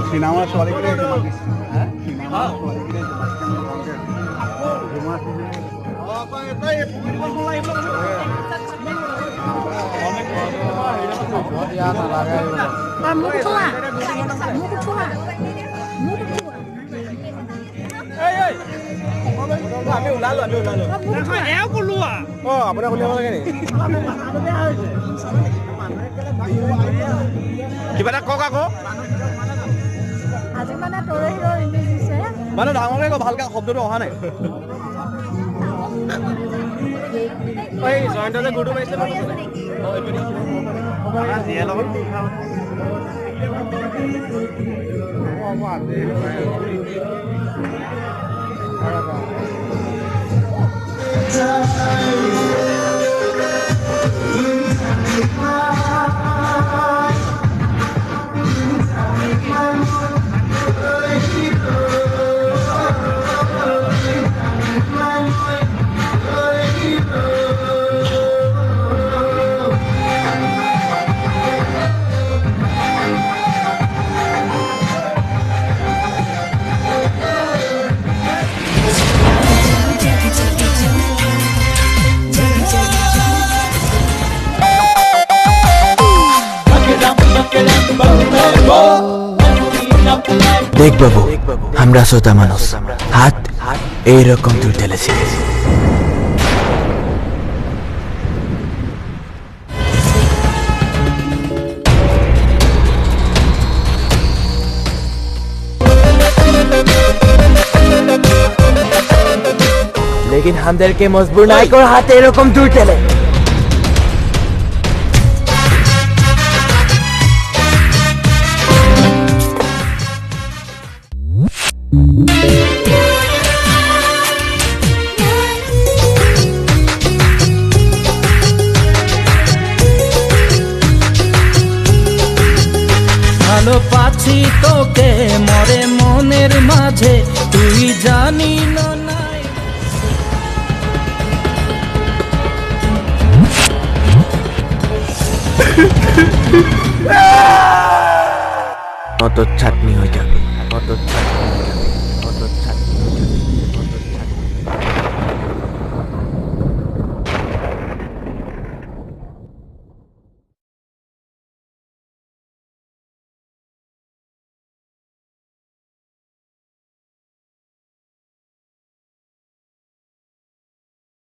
cinema ছোৱালীকেইটাই কিবা এটা কওক আকৌ মানে ডাঙৰকে কওক ভালকে শব্দটো অহা নাই জয়ন্ত যে গুৰটো পাইছে देख बाबू हमरा सोता मानुस हाथ एरकम दूर ढेलेছে लेकिन हमদের के मजबूर नहीं कर हाथ एरकम दूर ढेले ভালো পাচ্ছি তোকে মরে মনের মাঝে তুই জানি না নাই কত চাটনি হয়ে যাবে কত চাটনি